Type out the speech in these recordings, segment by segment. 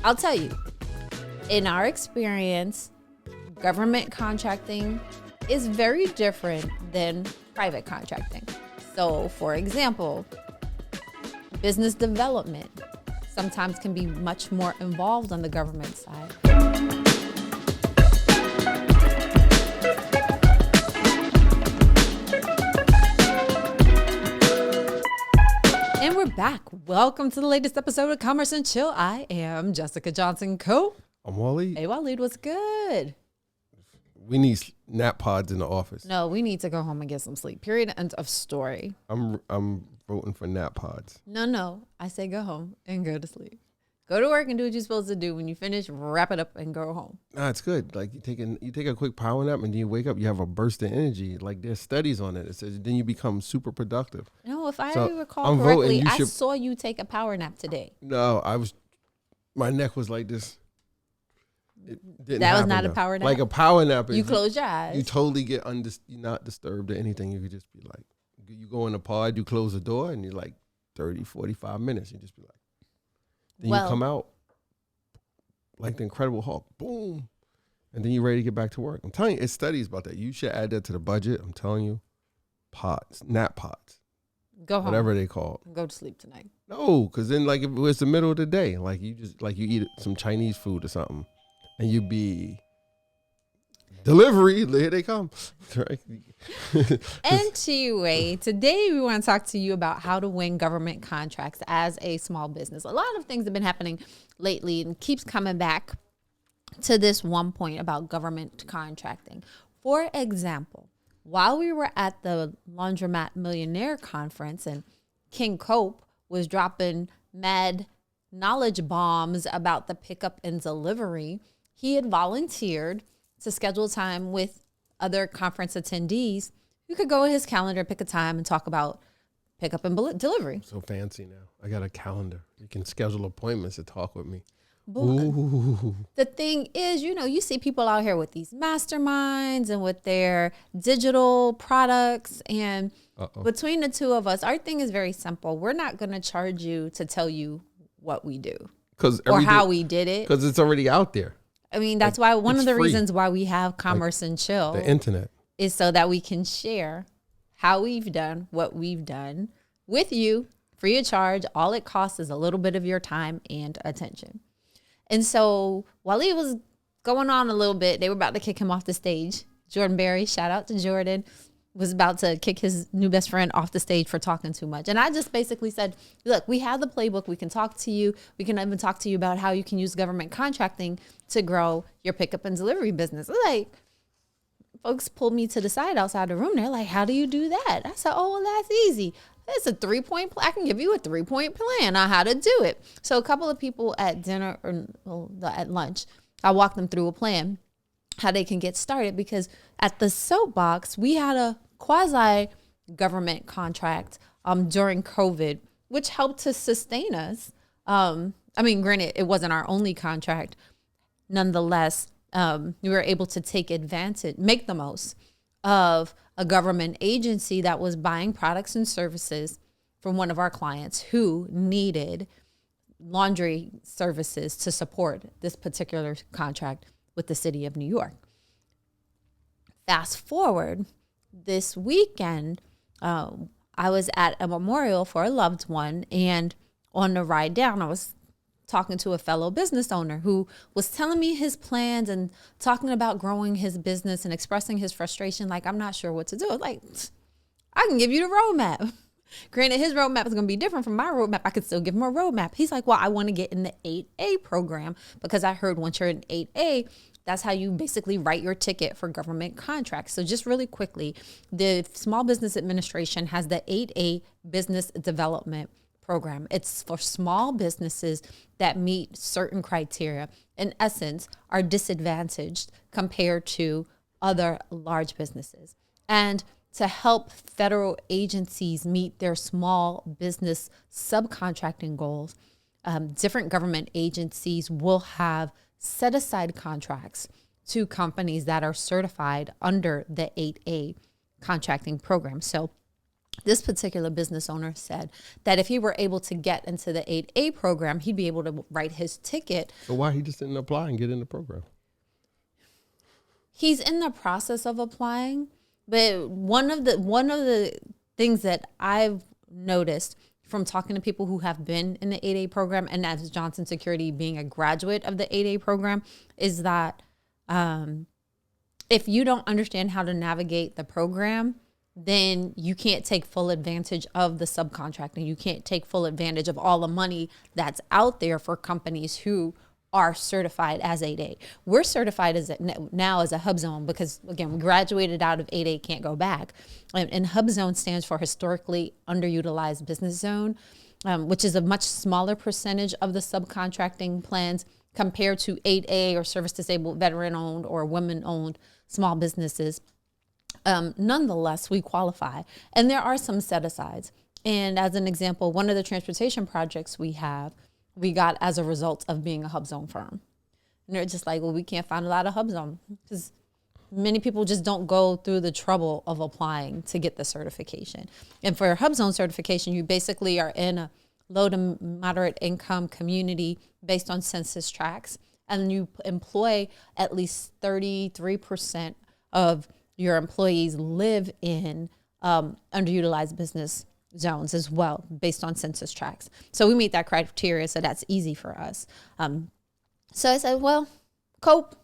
I'll tell you, in our experience, government contracting is very different than private contracting. So, for example, business development sometimes can be much more involved on the government side. And we're back. Welcome to the latest episode of Commerce and Chill. I am Jessica Johnson Co. I'm Waleed. Hey, Waleed, what's good? We need nap pods in the office. No, we need to go home and get some sleep. Period. End of story. I'm voting for nap pods. No. I say go home and go to sleep. Go to work and do what you're supposed to do. When you finish, wrap it up and go home. Nah, it's good. Like you take a quick power nap and then you wake up, you have a burst of energy. Like there's studies on it. It says then you become super productive. No, if I So, recall I'm correctly, voting I saw you take a power nap today. No, my neck was like this. It didn't That was happen, not a though. power nap? Like a power nap. You close your eyes. You totally get you're not disturbed or anything. You could just be like, you go in a pod, you close the door and you're like 30, 45 minutes. You just be like, then you come out like the Incredible Hulk, boom. And then you're ready to get back to work. I'm telling you, it's studies about that. You should add that to the budget. I'm telling you, pods, nap pods. Go home. Whatever they call it. Go to sleep tonight. No, because then like if it was the middle of the day, like you eat some Chinese food or something, and you be delivery, here they come. Right? Anyway, today we want to talk to you about how to win government contracts as a small business. A lot of things have been happening lately and keeps coming back to this one point about government contracting. For example, while we were at the Laundromat Millionaire Conference and King Cope was dropping mad knowledge bombs about the pickup and delivery, he had volunteered to schedule time with other conference attendees who could go in his calendar, pick a time, and talk about pickup and delivery. So fancy now. I got a calendar. You can schedule appointments to talk with me. Ooh. The thing is, you see people out here with these masterminds and with their digital products. And between the two of us, our thing is very simple. We're not going to charge you to tell you what we do or how we did it. Because it's already out there. I mean, that's why one of the reasons why we have Commerce and Chill, the internet, is so that we can share how we've done what we've done with you, free of charge. All it costs is a little bit of your time and attention. And so while he was going on a little bit, they were about to kick him off the stage. Jordan Berry, shout out to Jordan, was about to kick his new best friend off the stage for talking too much. And I just basically said, look, we have the playbook. We can talk to you. We can even talk to you about how you can use government contracting to grow your pickup and delivery business. Like, folks pulled me to the side outside the room. They're like, how do you do that? I said, oh, well, that's easy. It's a 3-point plan. I can give you a 3-point plan on how to do it. So a couple of people at dinner or at lunch, I walked them through a plan, how they can get started. Because at the Soapbox, we had a quasi-government contract during COVID, which helped to sustain us. Granted, it wasn't our only contract. Nonetheless, we were able to make the most of a government agency that was buying products and services from one of our clients who needed laundry services to support this particular contract with the city of New York. Fast forward, this weekend, I was at a memorial for a loved one, and on the ride down, I was talking to a fellow business owner who was telling me his plans and talking about growing his business and expressing his frustration. Like, I'm not sure what to do. Like, I can give you the roadmap. Granted, his roadmap is going to be different from my roadmap. I could still give him a roadmap. He's like, well, I want to get in the 8A program because I heard once you're in 8A, that's how you basically write your ticket for government contracts. So just really quickly, the Small Business Administration has the 8A Business Development Program. It's for small businesses that meet certain criteria, in essence, are disadvantaged compared to other large businesses. And to help federal agencies meet their small business subcontracting goals, different government agencies will have set aside contracts to companies that are certified under the 8A contracting program. So This particular business owner said that if he were able to get into the 8A program, he'd be able to write his ticket. So why he just didn't apply and get in the program? He's in the process of applying, but one of the things that I've noticed from talking to people who have been in the 8A program, and as Johnson Security being a graduate of the 8A program, is that if you don't understand how to navigate the program, then you can't take full advantage of the subcontracting. You can't take full advantage of all the money that's out there for companies who are certified as 8A. We're certified now as a hub zone because, again, we graduated out of 8A, can't go back. And hub zone stands for historically underutilized business zone, which is a much smaller percentage of the subcontracting plans compared to 8A or service disabled, veteran owned or women owned small businesses. Nonetheless, we qualify. And there are some set asides. And as an example, one of the transportation projects we got as a result of being a hub zone firm. And they're just like, well, we can't find a lot of hub zone because many people just don't go through the trouble of applying to get the certification. And for a hub zone certification, you basically are in a low to moderate income community based on census tracts, and you employ at least 33% of your employees live in underutilized business zones as well, based on census tracts. So we meet that criteria, so that's easy for us. So I said, well, cope.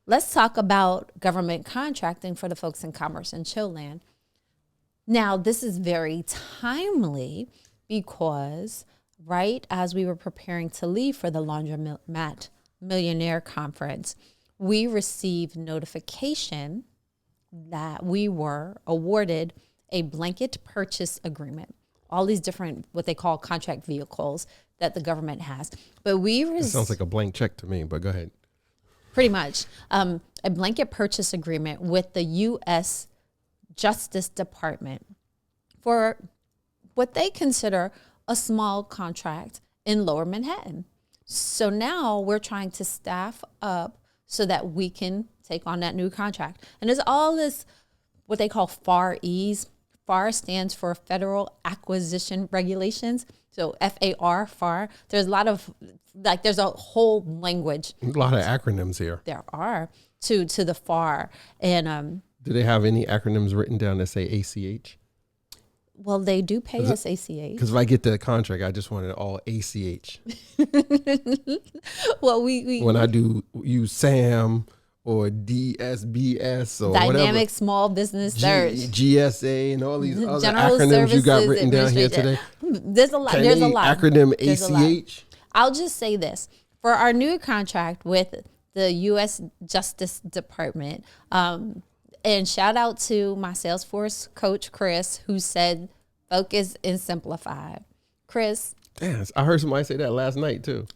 Let's talk about government contracting for the folks in Commerce and Chillland. Now, this is very timely because right as we were preparing to leave for the Laundromat Millionaire Conference, we received notification that we were awarded a blanket purchase agreement, all these different what they call contract vehicles that the government has. But it sounds like a blank check to me, but go ahead. Pretty much a blanket purchase agreement with the U.S. Justice Department for what they consider a small contract in Lower Manhattan. So now we're trying to staff up so that we can take on that new contract. And there's all this, what they call FAR-E's. FAR stands for Federal Acquisition Regulations. So FAR, FAR. There's a lot of, there's a whole language. A lot of acronyms here. There are to the FAR. And do they have any acronyms written down that say ACH? Well, they do pay us ACH. Because if I get the contract, I just want it all ACH. Well, we when I do use SAM or DSBS or Dynamic whatever. Small Business Search. GSA and all these other General acronyms you got Services written down here today. There's a lot. There's a lot. Acronym There's a lot. ACH. I'll just say this. For our new contract with the U.S. Justice Department, and shout out to my Salesforce coach, Chris, who said, focus and simplify. Chris. Damn, I heard somebody say that last night too.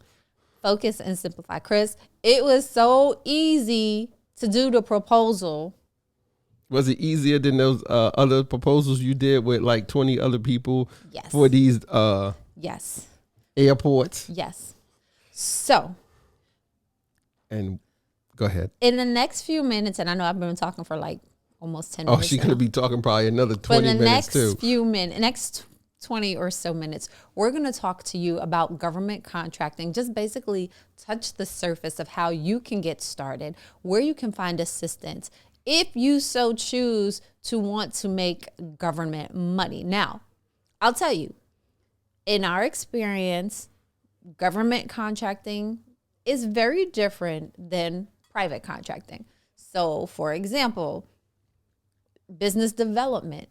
Focus and simplify. Chris, it was so easy to do the proposal. Was it easier than those other proposals you did with like 20 other people Yes. for these Yes. airports? Yes. So. And go ahead. In the next few minutes, and I know I've been talking for like almost 10 minutes. Oh, she's going to be talking probably another 20 minutes too. Next 20 or so minutes, we're going to talk to you about government contracting, just basically touch the surface of how you can get started, where you can find assistance, if you so choose to want to make government money. Now, I'll tell you, in our experience, government contracting is very different than private contracting. So, for example, business development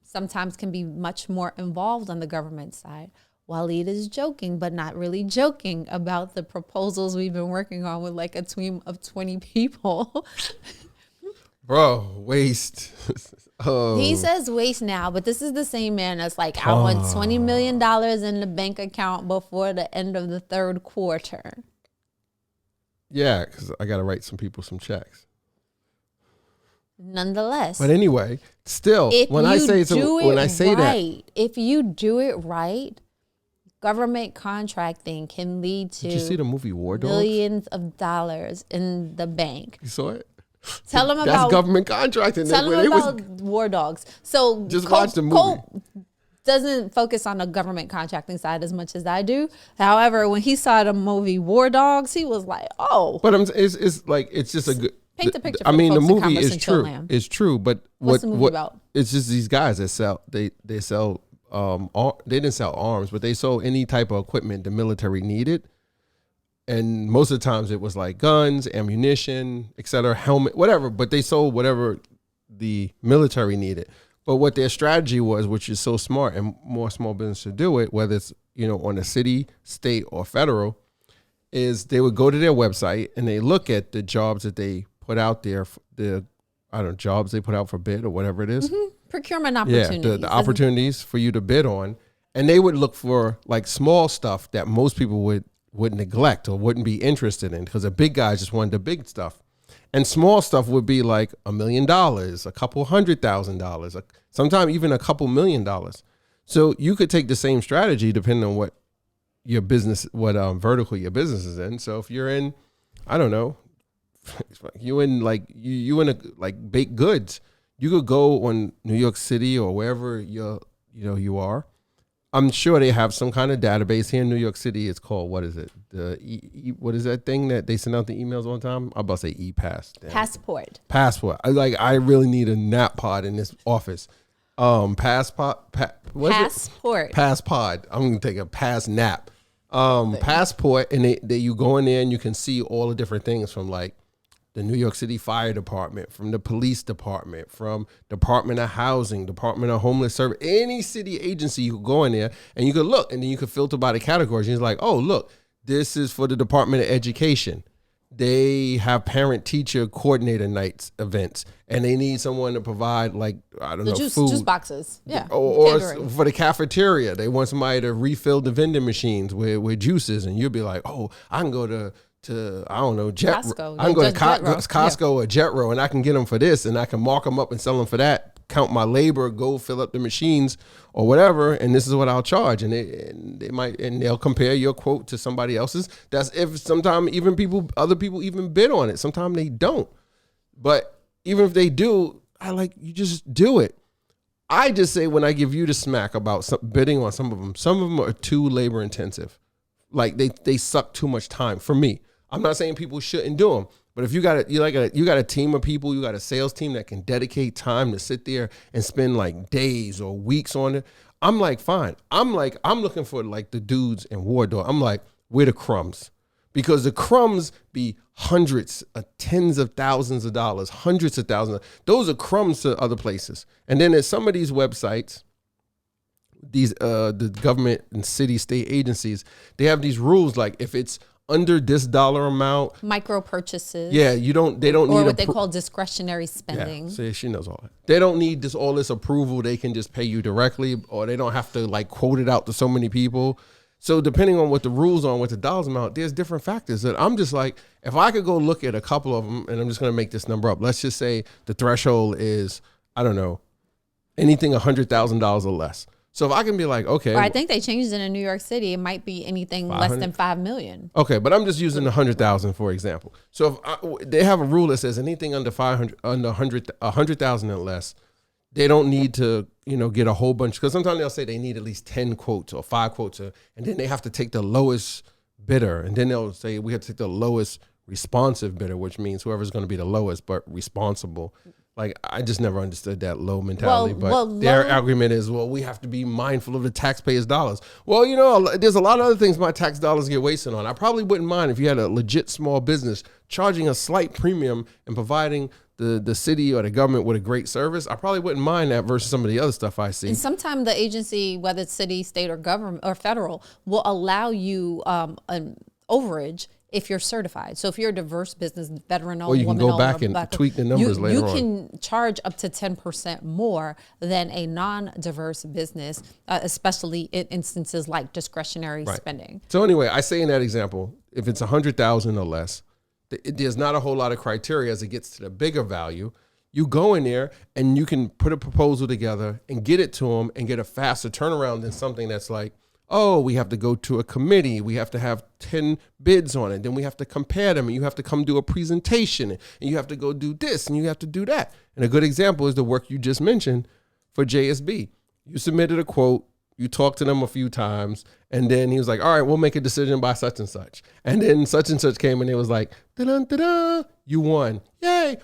sometimes can be much more involved on the government side. Waleed is joking, but not really joking about the proposals we've been working on with like a team of 20 people. Bro, waste. Oh. He says waste now, but this is the same man that's like, I want $20 million in the bank account before the end of the third quarter. Yeah, because I got to write some people some checks. Nonetheless, but anyway, still, if you do it right, government contracting can lead to Did you see the movie War Dogs? millions of dollars in the bank. You saw it? Tell them That's about government contracting. Tell them about War Dogs. So just watch the movie. Colt doesn't focus on the government contracting side as much as I do. However, when he saw the movie War Dogs, he was like, "Oh!" But it's like it's just a good. Paint the picture. I mean, the movie is and true. Lamb. It's true, but What's the movie about? It's just these guys that sell. They sell. They didn't sell arms, but they sold any type of equipment the military needed. And most of the times it was like guns, ammunition, etc., helmet, whatever. But they sold whatever the military needed. But what their strategy was, which is so smart, and more small business to do it, whether it's on a city, state, or federal, is they would go to their website and they look at the jobs that they put out there, jobs they put out for bid or whatever it is. Mm-hmm. Procurement opportunities. Yeah, the opportunities for you to bid on, and they would look for like small stuff that most people would neglect or wouldn't be interested in, because the big guys just wanted the big stuff. And small stuff would be like $1 million, a couple $100,000, sometimes even a couple $1 million. So you could take the same strategy depending on what your business, what vertical your business is in. So if you're in, I don't know, you in baked goods, you could go on New York City or wherever you are. I'm sure they have some kind of database here in New York City. It's called, what is it? What is that thing that they send out the emails all the time? I'm about to say e-pass. Passport. I really need a nap pod in this office. Passport. Passpod. I'm going to take a pass nap. Passport. And you go in there and you can see all the different things from like the New York City Fire Department, from the police department, from Department of Housing, Department of Homeless Service, any city agency, you could go in there and you could look, and then you could filter by the categories. And it's like, oh, look, this is for the Department of Education. They have parent-teacher coordinator nights events, and they need someone to provide, like, I don't know, food. Juice boxes, yeah. Or for the cafeteria, they want somebody to refill the vending machines with juices, and you'll be like, oh, I can go to I don't know, Costco. I can go to Costco or Jetro, and I can get them for this, and I can mark them up and sell them for that. Count my labor, go fill up the machines or whatever, and this is what I'll charge. And they'll compare your quote to somebody else's. That's if sometimes even other people even bid on it. Sometimes they don't. But even if they do, you just do it. I just say, when I give you the smack about bidding on some of them are too labor intensive. Like they suck too much time for me. I'm not saying people shouldn't do them, but if you got a team of people, you got a sales team that can dedicate time to sit there and spend like days or weeks on it, I'm like, fine. I'm looking for like the dudes in War Dog. I'm like, we're the crumbs, because the crumbs be hundreds, tens of thousands of dollars, hundreds of thousands. Those are crumbs to other places. And then there's some of these websites, the government and city state agencies, they have these rules, like if it's under this dollar amount, micro purchases, they don't need what they call discretionary spending. Yeah, see, she knows all that. They don't need all this approval. They can just pay you directly, or they don't have to like quote it out to so many people. So depending on what the rules are, what the dollars amount, there's different factors that I'm just like, if I could go look at a couple of them, and I'm just going to make this number up. Let's just say the threshold is, I don't know, anything $100,000 or less. So if I can be like, okay. Or I think they changed it in New York City. It might be anything less than $5 million. Okay, but I'm just using 100,000 for example. So if they have a rule that says anything under 100,000 and less, they don't need to, get a whole bunch, because sometimes they'll say they need at least 10 quotes or 5 quotes, and then they have to take the lowest bidder, and then they'll say we have to take the lowest responsive bidder, which means whoever's going to be the lowest but responsible. Like, I just never understood that low mentality. Their argument is, we have to be mindful of the taxpayers' dollars. Well, there's a lot of other things my tax dollars get wasted on. I probably wouldn't mind if you had a legit small business charging a slight premium and providing the city or the government with a great service. I probably wouldn't mind that versus some of the other stuff I see. And sometimes the agency, whether it's city, state, or government or federal, will allow you an overage if you're certified. So if you're a diverse business, veteran-owned, or you can go back and tweak the numbers later on. You can charge up to 10% more than a non-diverse business, especially in instances like discretionary spending. So anyway, I say in that example, if it's 100,000 or less, there's not a whole lot of criteria as it gets to the bigger value. You go in there and you can put a proposal together and get it to them and get a faster turnaround than something that's like Oh, we have to go to a committee. We have to have 10 bids on it. Then we have to compare them, and you have to come do a presentation, and you have to go do this, and you have to do that. And a good example is the work you just mentioned for JSB. You submitted a quote, you talked to them a few times, and then he was like, all right, we'll make a decision by such and such. And then such and such came, and it was like, da-dun, da-dun, you won. Yay.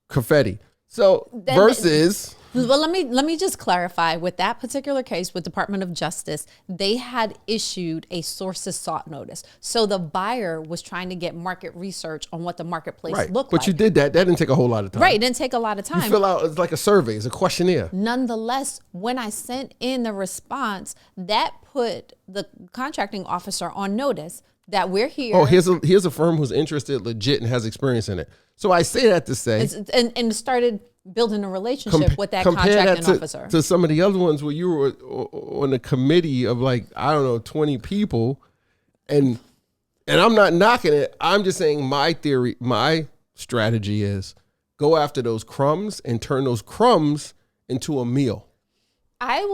Confetti. So versus... Well, let me just clarify. With that particular case with Department of Justice, they had issued a sources sought notice. So the buyer was trying to get market research on what the marketplace looked like. But you did that. That didn't take a whole lot of time. Right. It didn't take a lot of time. You fill out, it's like a survey. It's a questionnaire. Nonetheless, when I sent in the response, that put the contracting officer on notice that we're here. Oh, here's a firm who's interested, legit, and has experience in it. So I say that to say. And started building a relationship with that contracting officer. To some of the other ones where you were on a committee of like, I don't know, 20 people. And I'm not knocking it. I'm just saying my theory, my strategy is go after those crumbs and turn those crumbs into a meal.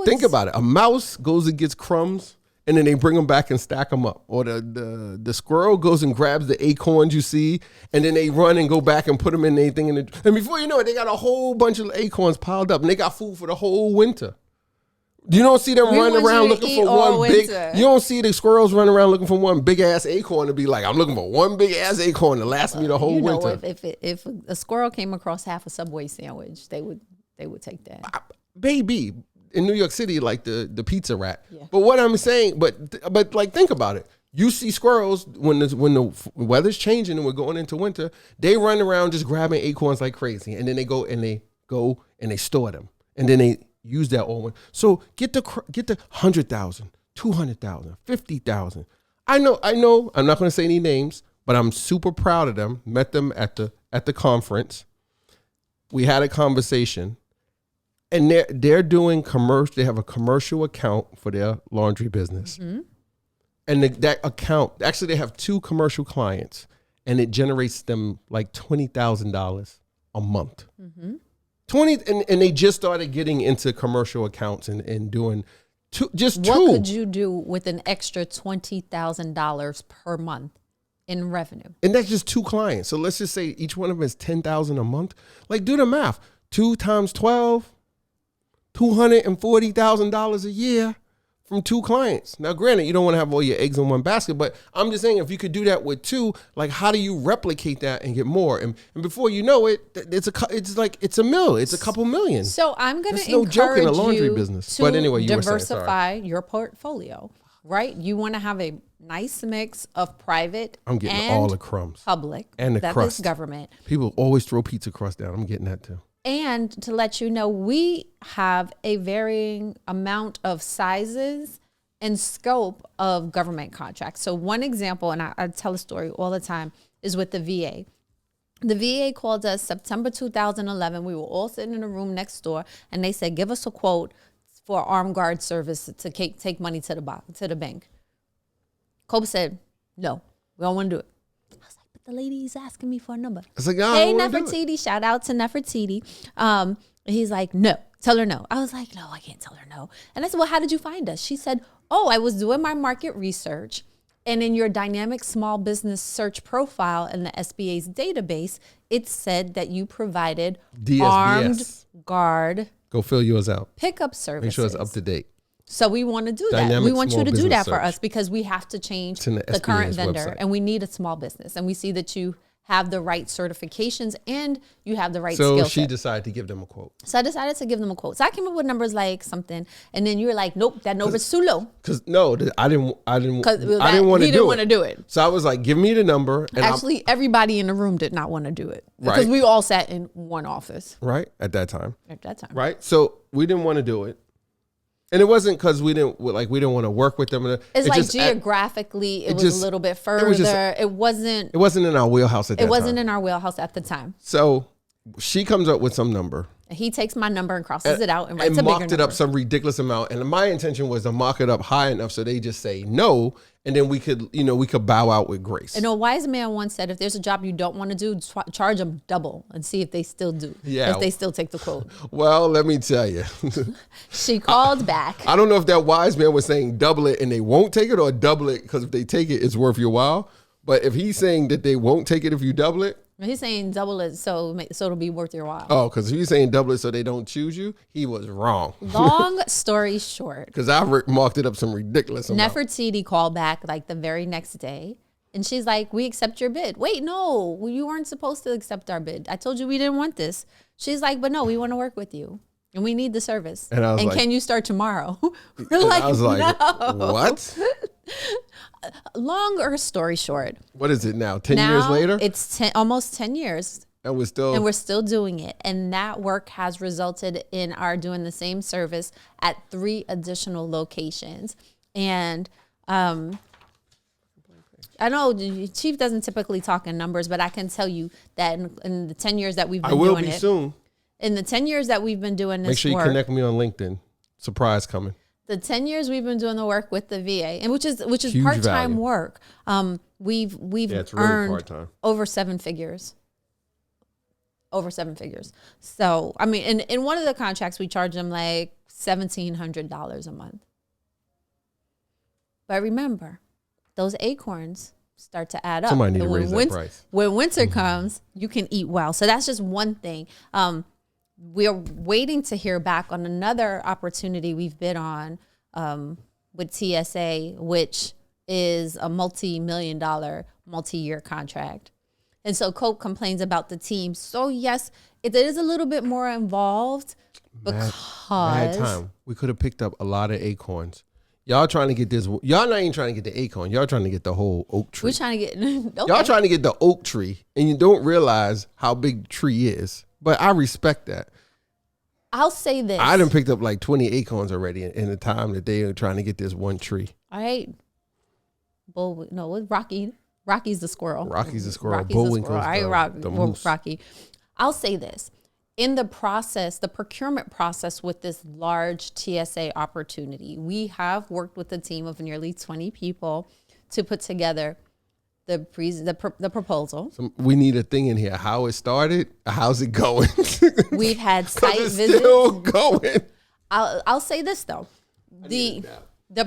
Think about it. A mouse goes and gets crumbs, and then they bring them back and stack them up. Or the squirrel goes and grabs the acorns you see, and then they run and go back and put them in anything. And before you know it, they got a whole bunch of acorns piled up, and they got food for the whole winter. You don't see them running around looking for one big. You don't see the squirrels running around looking for one big ass acorn to be like, I'm looking for one big ass acorn to last me the whole winter. If a squirrel came across half a Subway sandwich, they would take that. Baby. In New York City, like the pizza rat. Yeah. But what I'm saying, but like think about it. You see squirrels when the weather's changing and we're going into winter, they run around just grabbing acorns like crazy, and then they go and they store them, and then they use that all one. So get the 100,000, 200,000, 50,000. I know. I'm not going to say any names, but I'm super proud of them. Met them at the conference. We had a conversation. And they're doing commercial. They have a commercial account for their laundry business, and that account actually they have 2 commercial clients, and it generates them like $20,000 a month. 20, and they just started getting into commercial accounts and doing two. What could you do with an extra $20,000 per month in revenue? And that's just 2 clients. So let's just say each one of them is $10,000 a month. Like do the math. 2 times 12. $240,000 a year from 2 clients. Now, granted, you don't want to have all your eggs in one basket, but I'm just saying if you could do that with 2, like how do you replicate that and get more? And before you know it, it's a mill. It's a couple million. So I'm going to encourage no joke in a laundry you business. To but anyway, you diversify your portfolio, right? You want to have a nice mix of private. I'm getting all the crumbs, public, and the crust. That is government. People always throw pizza crust down. I'm getting that too. And to let you know, we have a varying amount of sizes and scope of government contracts. So one example, and I tell a story all the time, is with the VA. The VA called us September 2011. We were all sitting in a room next door, and they said, give us a quote for armed guard service to take money to the bank. Cope said, no, we don't want to do it. The lady's asking me for a number. It's like, hey, Nefertiti, shout out to Nefertiti. He's like, no, tell her no. I was like, no, I can't tell her no. And I said, well, how did you find us? She said, oh, I was doing my market research. And in your dynamic small business search profile in the SBA's database, it said that you provided armed guard. Go fill yours out. Pickup services. Make sure it's up to date. So we want to do that. We want you to do that for us because we have to change the current vendor and we need a small business. And we see that you have the right certifications and you have the right skill set. So she decided to give them a quote. So I decided to give them a quote. So I came up with numbers like something, and then you were like, "Nope, that number's too low." Because I didn't want to do it. So I was like, "Give me the number." And actually, everybody in the room did not want to do it because we all sat in one office. Right at that time. Right. So we didn't want to do it. And it wasn't because we didn't want to work with them. It's like just, geographically, it was a little bit further. It wasn't in our wheelhouse at that time. It wasn't in our wheelhouse at the time. So she comes up with some number. And he takes my number and crosses it out and writes and a bigger marked it up number. some ridiculous amount. And my intention was to mark it up high enough so they just say no, and then we could bow out with grace. And a wise man once said, if there's a job you don't want to do, charge them double and see if they still do. Yeah. If they still take the quote. Well, let me tell you. She called back. I don't know if that wise man was saying double it and they won't take it, or double it because if they take it, it's worth your while. But if he's saying that they won't take it if you double it. He's saying double it so it'll be worth your while. Oh, because he's saying double it so they don't choose you. He was wrong. Long story short. Because I marked it up some ridiculous amount. Nefertiti called back like the very next day. And she's like, we accept your bid. Wait, no, you weren't supposed to accept our bid. I told you we didn't want this. She's like, but no, we want to work with you. And we need the service. And like, can you start tomorrow? We're like, I was like, no. What? Longer story short. What is it now? 10 years later? It's almost 10 years. And we're still doing it. And that work has resulted in our doing the same service at 3 additional locations. And I know Chief doesn't typically talk in numbers, but I can tell you that in the 10 years that we've been doing it. I will be soon. In the 10 years that we've been doing this work. Make sure you connect me on LinkedIn. Surprise coming. The 10 years we've been doing the work with the VA, and which is Huge part-time value. work. We've it's really earned part-time. over 7 figures. Over 7 figures. So, I mean, in one of the contracts, we charge them like $1,700 a month. But remember, those acorns start to add up. Somebody need to raise that price. When winter comes, you can eat well. So that's just one thing. We're waiting to hear back on another opportunity we've been on with TSA, which is a multi-million-dollar, multi-year contract. And so Cope complains about the team. So yes, it is a little bit more involved because mad time. We could have picked up a lot of acorns. Y'all trying to get this. Y'all not even trying to get the acorn. Y'all trying to get the whole oak tree. We're trying to get. Okay. Y'all trying to get the oak tree, and you don't realize how big the tree is. But I respect that. I'll say this. I done picked up like 20 acorns already in the time that they are trying to get this one tree. All right. Rocky. Rocky's the squirrel. Rocky's the squirrel. Rocky's the squirrel. All right, the moose. Rocky. I'll say this. In the process, the procurement process with this large TSA opportunity, we have worked with a team of nearly 20 people to put together the proposal. So we need a thing in here. How it started, how's it going? We've had site visits. Still going. I'll say this though. The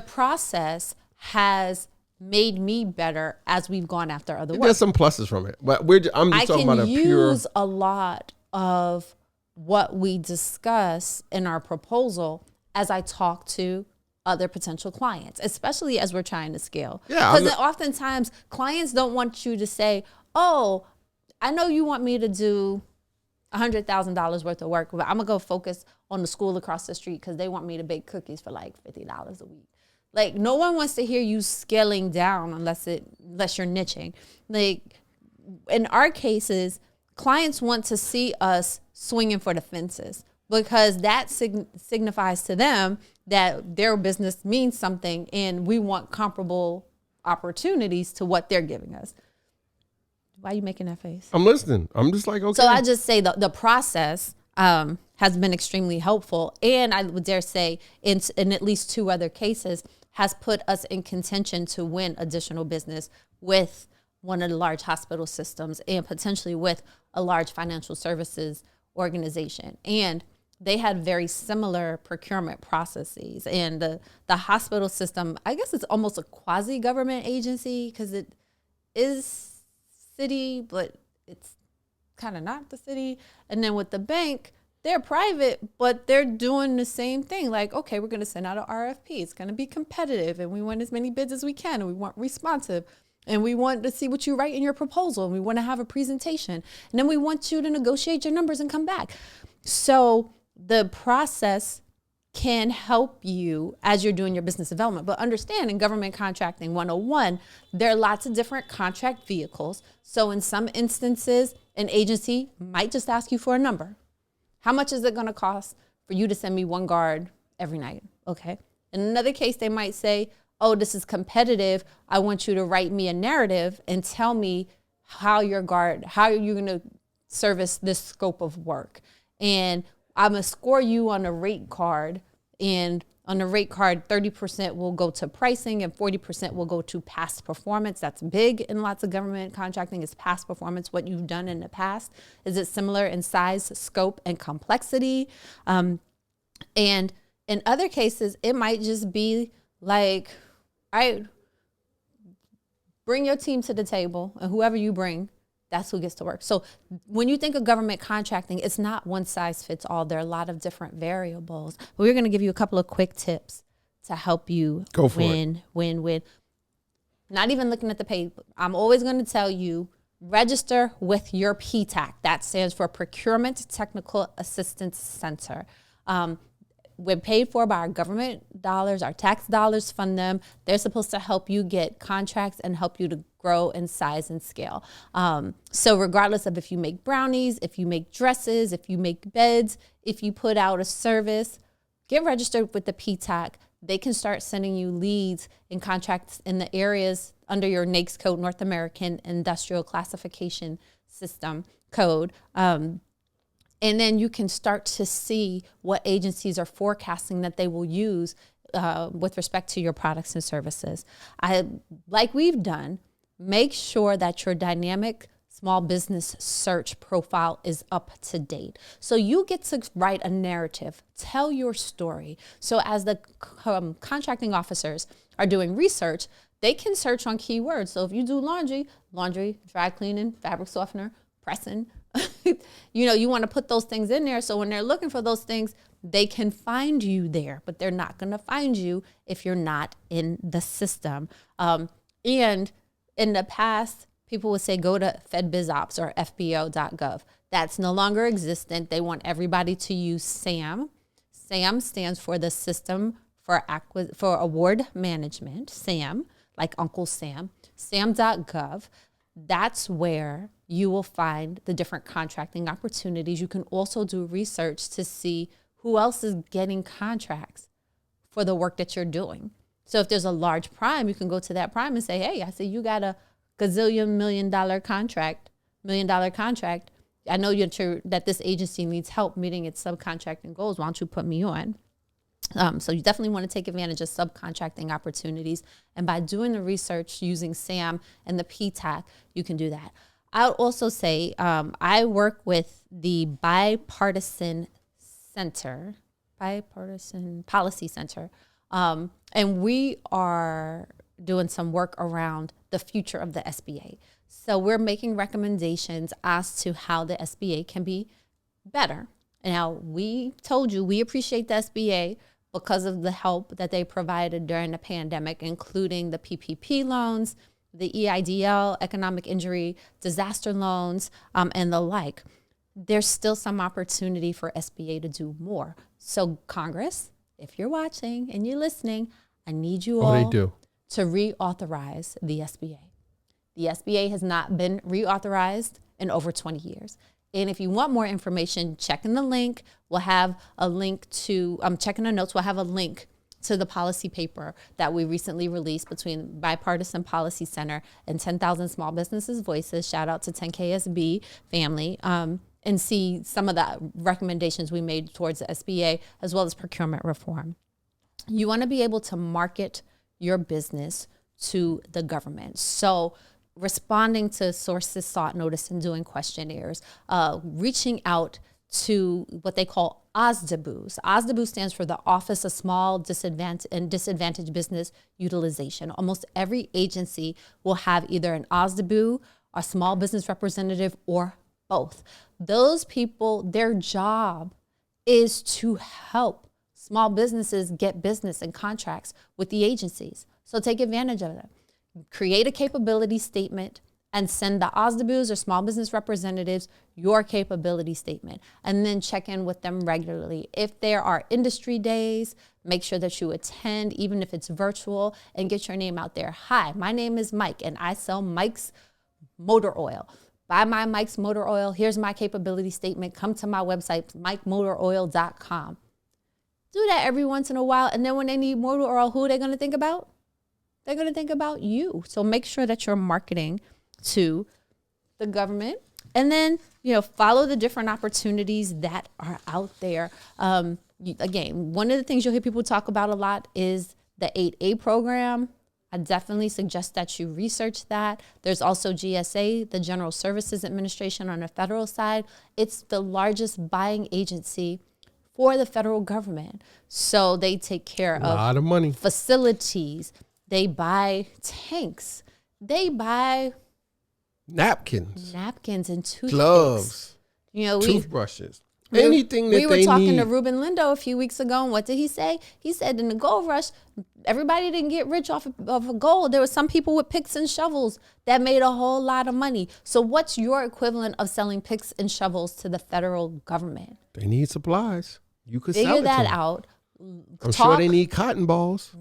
process has made me better as we've gone after other work. There's some pluses from it, but I'm just talking about a pure. I can use a lot of what we discuss in our proposal as I talk to other potential clients, especially as we're trying to scale. Yeah, because oftentimes clients don't want you to say, "Oh, I know you want me to do $100,000 worth of work, but I'm gonna go focus on the school across the street because they want me to bake cookies for like $50 a week." Like, no one wants to hear you scaling down unless you're niching. Like, in our cases, clients want to see us swinging for the fences because that signifies to them that their business means something and we want comparable opportunities to what they're giving us. Why are you making that face? I'm listening. I'm just like, okay. So I just say the process has been extremely helpful. And I would dare say in at least 2 other cases has put us in contention to win additional business with one of the large hospital systems and potentially with a large financial services organization. And they had very similar procurement processes. And the hospital system, I guess it's almost a quasi-government agency because it is city, but it's kind of not the city. And then with the bank, they're private, but they're doing the same thing. Like, okay, we're going to send out an RFP. It's going to be competitive, and we want as many bids as we can, and we want responsive, and we want to see what you write in your proposal, and we want to have a presentation, and then we want you to negotiate your numbers and come back. So the process can help you as you're doing your business development. But understand, in government contracting 101, there are lots of different contract vehicles. So in some instances, an agency might just ask you for a number. How much is it going to cost for you to send me 1 guard every night? Okay. In another case, they might say, oh, this is competitive. I want you to write me a narrative and tell me how you're going to service this scope of work. And I'm going to score you on a rate card, and on the rate card, 30% will go to pricing and 40% will go to past performance. That's big in lots of government contracting, is past performance, what you've done in the past. Is it similar in size, scope, and complexity? And in other cases, it might just be like, all right, bring your team to the table, and whoever you bring, that's who gets to work. So when you think of government contracting, it's not one size fits all. There are a lot of different variables. But we're going to give you a couple of quick tips to help you win. Not even looking at the pay. I'm always going to tell you, register with your PTAC. That stands for Procurement Technical Assistance Center. We're paid for by our government dollars, our tax dollars fund them. They're supposed to help you get contracts and help you to grow in size and scale. So regardless of if you make brownies, if you make dresses, if you make beds, if you put out a service, get registered with the PTAC. They can start sending you leads and contracts in the areas under your NAICS code, North American Industrial Classification System code. And then you can start to see what agencies are forecasting that they will use with respect to your products and services. Like we've done, make sure that your dynamic small business search profile is up to date. So you get to write a narrative, tell your story. So as the contracting officers are doing research, they can search on keywords. So if you do laundry, dry cleaning, fabric softener, pressing, you want to put those things in there. So when they're looking for those things, they can find you there, but they're not going to find you if you're not in the system. And in the past, people would say, go to FedBizOps or FBO.gov. That's no longer existent. They want everybody to use SAM. SAM stands for the System for Award Management, SAM, like Uncle Sam, SAM.gov. That's where you will find the different contracting opportunities. You can also do research to see who else is getting contracts for the work that you're doing. So if there's a large prime, you can go to that prime and say, hey, I see you got a gazillion $1 million contract. I know that this agency needs help meeting its subcontracting goals. Why don't you put me on? So you definitely want to take advantage of subcontracting opportunities. And by doing the research using SAM and the PTAC, you can do that. I would also say I work with the Bipartisan Policy Center. And we are doing some work around the future of the SBA. So we're making recommendations as to how the SBA can be better. Now, we told you we appreciate the SBA because of the help that they provided during the pandemic, including the PPP loans, the EIDL, economic injury, disaster loans, and the like. There's still some opportunity for SBA to do more. So Congress, if you're watching and you're listening, I need you all to reauthorize the SBA. The SBA has not been reauthorized in over 20 years. And if you want more information, check in the link. We'll have a link to, check in the notes, we'll have a link to the policy paper that we recently released between Bipartisan Policy Center and 10,000 Small Businesses Voices. Shout out to 10KSB family. And see some of the recommendations we made towards the SBA, as well as procurement reform. You want to be able to market your business to the government. So responding to sources sought notice and doing questionnaires, reaching out to what they call OSDBUs. OSDBU stands for the Office of Small and Disadvantaged Business Utilization. Almost every agency will have either an OSDBU, a small business representative, or both. Those people, their job is to help small businesses get business and contracts with the agencies. So take advantage of them. Create a capability statement and send the OSDBUs or small business representatives your capability statement, and then check in with them regularly. If there are industry days, make sure that you attend, even if it's virtual, and get your name out there. Hi, my name is Mike, and I sell Mike's Motor Oil. Buy my Mike's Motor Oil. Here's my capability statement. Come to my website, MikeMotorOil.com. Do that every once in a while, and then when they need motor oil, who are they going to think about? They're going to think about you. So make sure that you're marketing to the government. And then, follow the different opportunities that are out there. Again, one of the things you'll hear people talk about a lot is the 8A program. I definitely suggest that you research that. There's also GSA, the General Services Administration on the federal side. It's the largest buying agency for the federal government. So they take care of a lot of money, facilities. They buy tanks. They buy napkins and toothpicks. Gloves, toothbrushes. Anything that they need. We were talking to Ruben Lindo a few weeks ago, and what did he say? He said in the gold rush, everybody didn't get rich off of gold. There were some people with picks and shovels that made a whole lot of money. So what's your equivalent of selling picks and shovels to the federal government? They need supplies. You could figure sell it that to them. out. I'm sure they need cotton balls.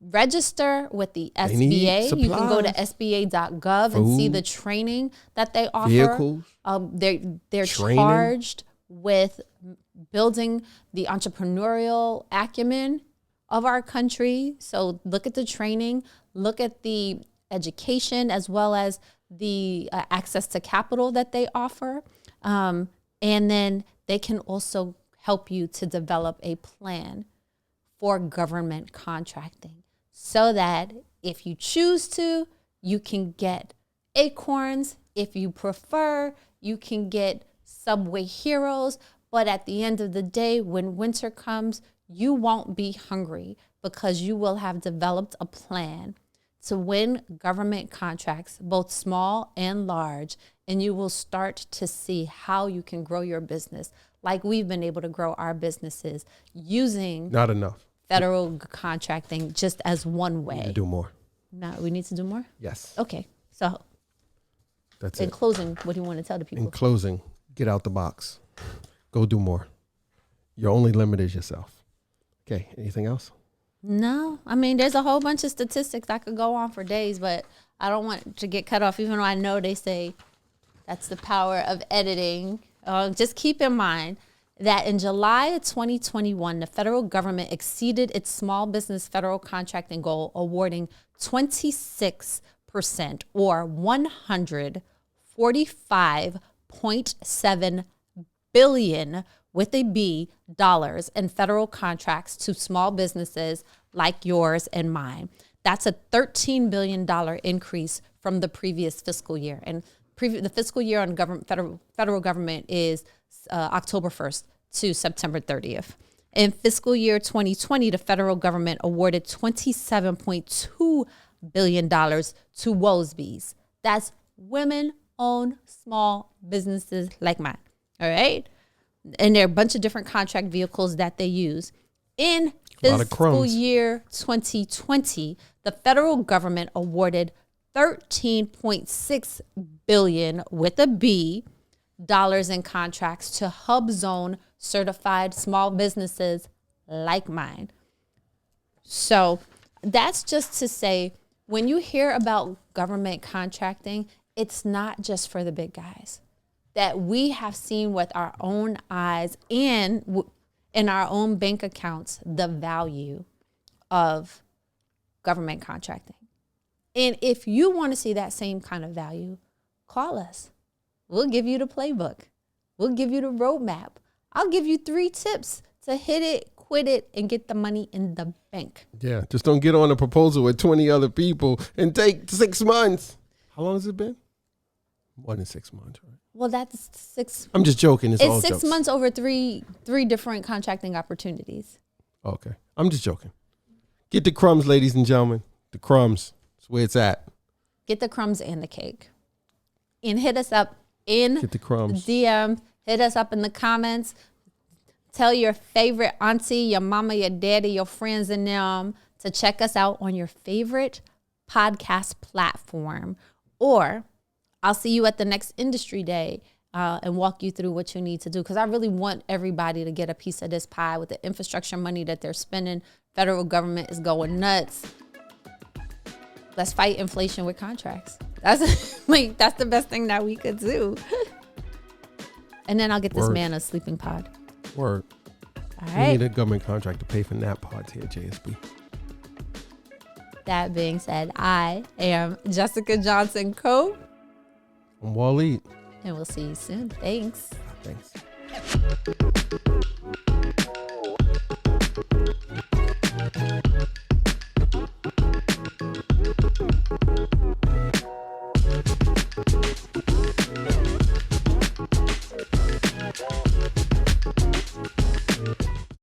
Register with the SBA. You can go to SBA.gov and see the training that they offer. Vehicles. They're charged with building the entrepreneurial acumen of our country. So look at the training, look at the education, as well as the access to capital that they offer. And then they can also help you to develop a plan for government contracting so that if you choose to, you can get acorns. If you prefer, you can get Subway Heroes. But at the end of the day, when winter comes, you won't be hungry because you will have developed a plan to win government contracts, both small and large, and you will start to see how you can grow your business like we've been able to grow our businesses using not enough federal contracting just as one way. We need to do more. No, we need to do more? Yes. Okay. So that's in closing, what do you want to tell the people? In closing, get out the box. Go do more. Your only limit is yourself. Okay. Anything else? No. I mean, there's a whole bunch of statistics I could go on for days, but I don't want to get cut off, even though I know they say that's the power of editing. Just keep in mind that in July of 2021, the federal government exceeded its small business federal contracting goal, awarding 26% or $145.7 billion with a B dollars in federal contracts to small businesses like yours and mine. That's a $13 billion increase from the previous fiscal year. And the fiscal year on federal government is October 1st to September 30th. In fiscal year 2020, the federal government awarded $27.2 billion to WOSBs. That's women-owned small businesses like mine. All right? And there are a bunch of different contract vehicles that they use. In fiscal year 2020, the federal government awarded $13.6 billion with a B dollars in contracts to HubZone certified small businesses like mine. So that's just to say, when you hear about government contracting, it's not just for the big guys. That we have seen with our own eyes and in our own bank accounts the value of government contracting. And if you want to see that same kind of value, call us. We'll give you the playbook. We'll give you the roadmap. I'll give you 3 tips to hit it, quit it, and get the money in the bank. Yeah, just don't get on a proposal with 20 other people and take 6 months. How long has it been? More than 6 months, right? Well, that's 6. I'm just joking. It's all 6 jokes. months over three different contracting opportunities. Okay. I'm just joking. Get the crumbs, ladies and gentlemen. The crumbs. That's where it's at. Get the crumbs and the cake. And hit us up in Get the crumbs. DM. Hit us up in the comments. Tell your favorite auntie, your mama, your daddy, your friends and them to check us out on your favorite podcast platform. Or I'll see you at the next industry day and walk you through what you need to do. Because I really want everybody to get a piece of this pie with the infrastructure money that they're spending. Federal government is going nuts. Let's fight inflation with contracts. That's the best thing that we could do. And then I'll get this man a sleeping pod. Word. All right. We need a government contract to pay for nap pods here at JSB. That being said, I am Jessica Johnson Coe. I'm Waleed. And we'll see you soon. Thanks. Thanks.